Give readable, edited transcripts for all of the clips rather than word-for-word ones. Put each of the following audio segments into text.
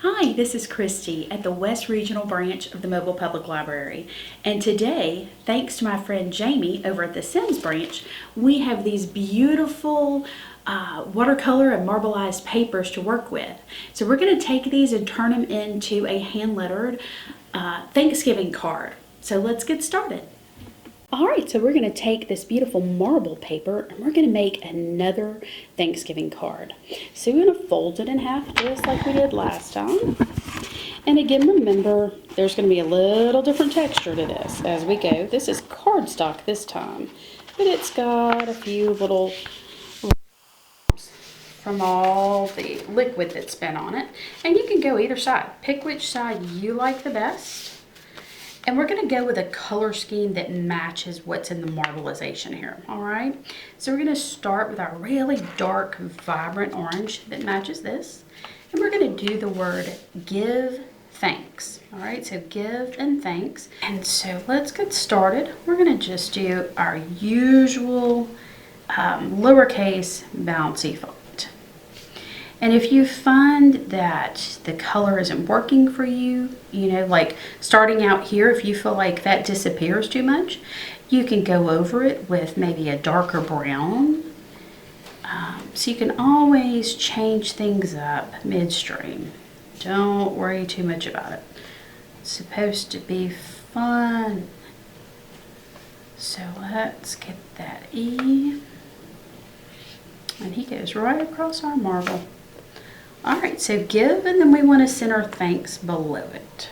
Hi, this is Christy at the West Regional Branch of the Mobile Public Library. And today, thanks to my friend Jamie over at the Sims Branch, we have these beautiful watercolor and marbleized papers to work with. So we're going to take these and turn them into a hand-lettered Thanksgiving card. So let's get started. All right, so we're going to take this beautiful marble paper and we're going to make another Thanksgiving card. So we're going to fold it in half just like we did last time. And again, remember, there's going to be a little different texture to this as we go. This is cardstock this time, but it's got a few little from all the liquid that's been on it. And you can go either side. Pick which side you like the best. And we're gonna go with a color scheme that matches what's in the marbleization here, all right? So we're gonna start with our really dark, vibrant orange that matches this. And we're gonna do the word give thanks, all right? So give and thanks. And so let's get started. We're gonna just do our usual lowercase bouncy font. And if you find that the color isn't working for you, you know, like starting out here, if you feel like that disappears too much, you can go over it with maybe a darker brown. So you can always change things up midstream. Don't worry too much about it. It's supposed to be fun. So let's get that E. And he goes right across our marble. All right, so give, and then we want to center thanks below it.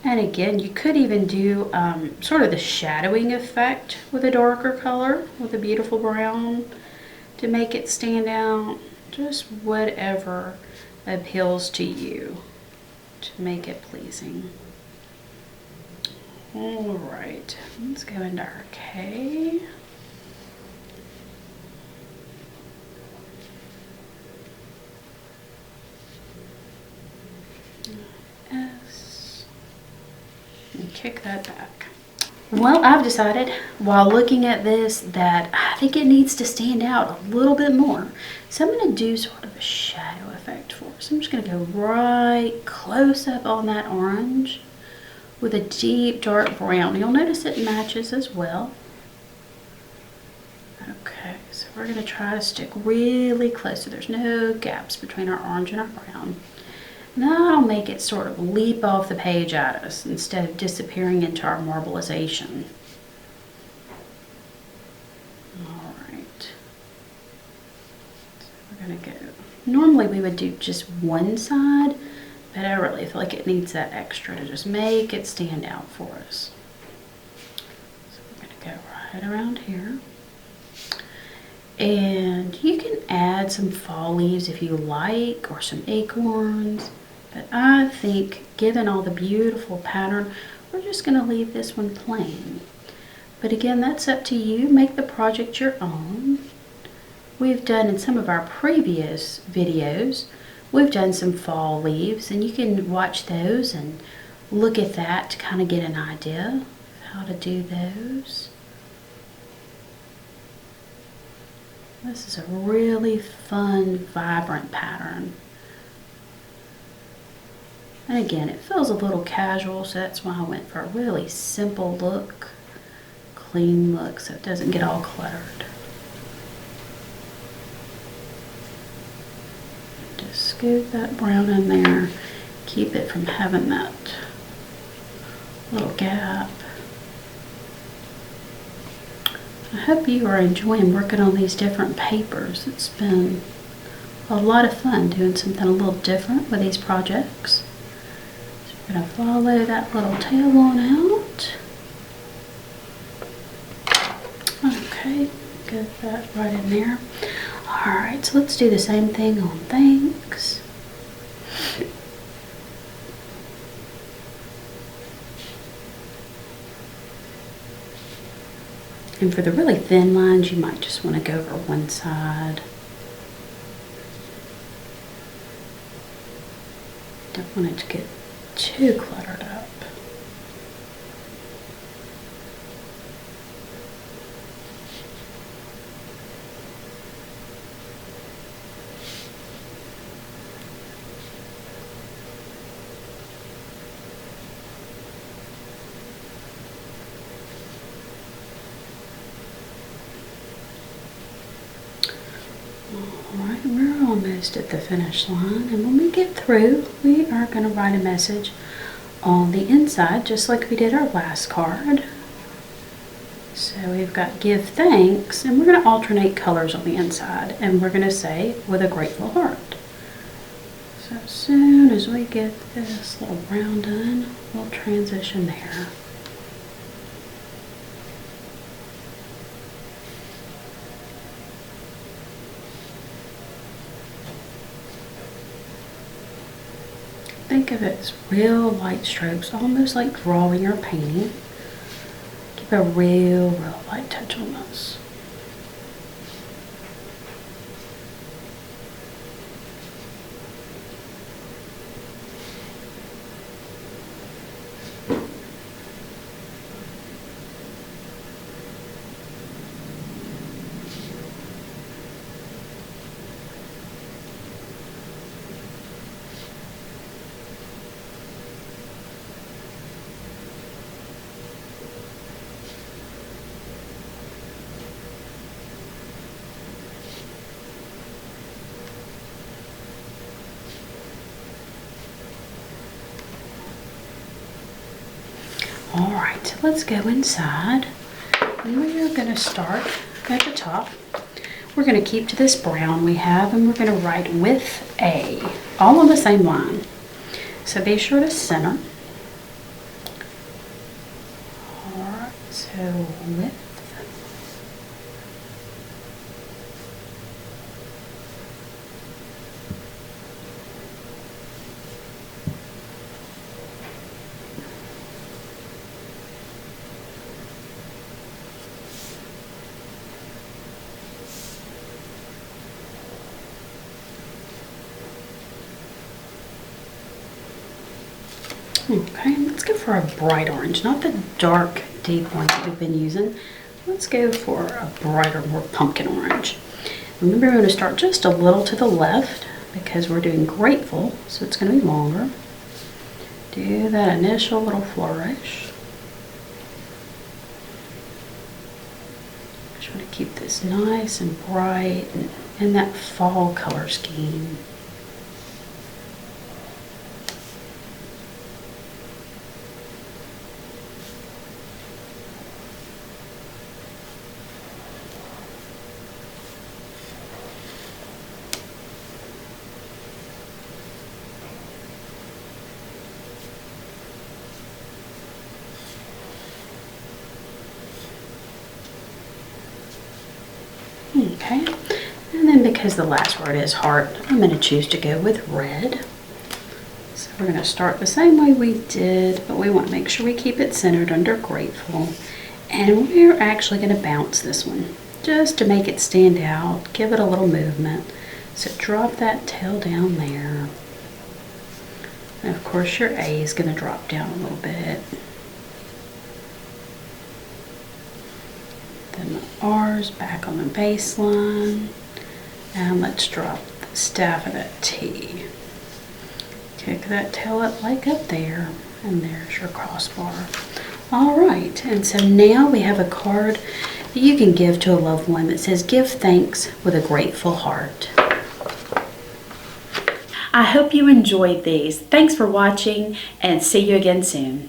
And again, you could even do sort of the shadowing effect with a darker color, with a beautiful brown to make it stand out. Just whatever appeals to you to make it pleasing. All right, let's go into our K. S, and kick that back. Well, I've decided while looking at this that I think it needs to stand out a little bit more. So I'm going to do sort of a shadow effect for us. I'm just going to go right close up on that orange with a deep dark brown. You'll notice it matches as well. Okay, so we're going to try to stick really close so there's no gaps between our orange and our brown. That'll make it sort of leap off the page at us instead of disappearing into our marbleization. All right. So we're going to go. Normally we would do just one side, but I really feel like it needs that extra to just make it stand out for us. So we're going to go right around here. And you can add some fall leaves if you like, or some acorns. But I think, given all the beautiful pattern, we're just going to leave this one plain. But again, that's up to you. Make the project your own. We've done in some of our previous videos, we've done some fall leaves, and you can watch those and look at that to kind of get an idea of how to do those. This is a really fun, vibrant pattern. And again, it feels a little casual, so that's why I went for a really simple look, clean look, so it doesn't get all cluttered. Just scoop that brown in there, keep it from having that little gap. I hope you are enjoying working on these different papers. It's been a lot of fun doing something a little different with these projects. We're going to follow that little tail on out. Okay, get that right in there. Alright, so let's do the same thing on thanks. And for the really thin lines, you might just want to go over one side. Don't want it to get too cluttered up. Alright, we're almost at the finish line, and when we get through, we are going to write a message on the inside, just like we did our last card. So we've got give thanks, and we're going to alternate colors on the inside, and we're going to say with a grateful heart. So as soon as we get this little round done, we'll transition there. Think of it as real light strokes, almost like drawing or painting. Keep a real light touch on this. All right, let's go inside. And we're going to start at the top. We're going to keep to this brown we have, and we're going to write with a, all on the same line. So be sure to center. All right, so with. Okay, let's go for a bright orange, not the dark, deep one that we've been using. Let's go for a brighter, more pumpkin orange. Remember, we're going to start just a little to the left because we're doing grateful, so it's going to be longer. Do that initial little flourish. Try to keep this nice and bright and in that fall color scheme. Okay, and then because the last word is heart, I'm going to choose to go with red. So we're going to start the same way we did, but we want to make sure we keep it centered under grateful. And we're actually going to bounce this one just to make it stand out, give it a little movement. So drop that tail down there. And of course your A is going to drop down a little bit. Then the R's back on the baseline. And let's drop the staff of that T. Kick that tail up like up there. And there's your crossbar. All right, and so now we have a card that you can give to a loved one that says, give thanks with a grateful heart. I hope you enjoyed these. Thanks for watching, and see you again soon.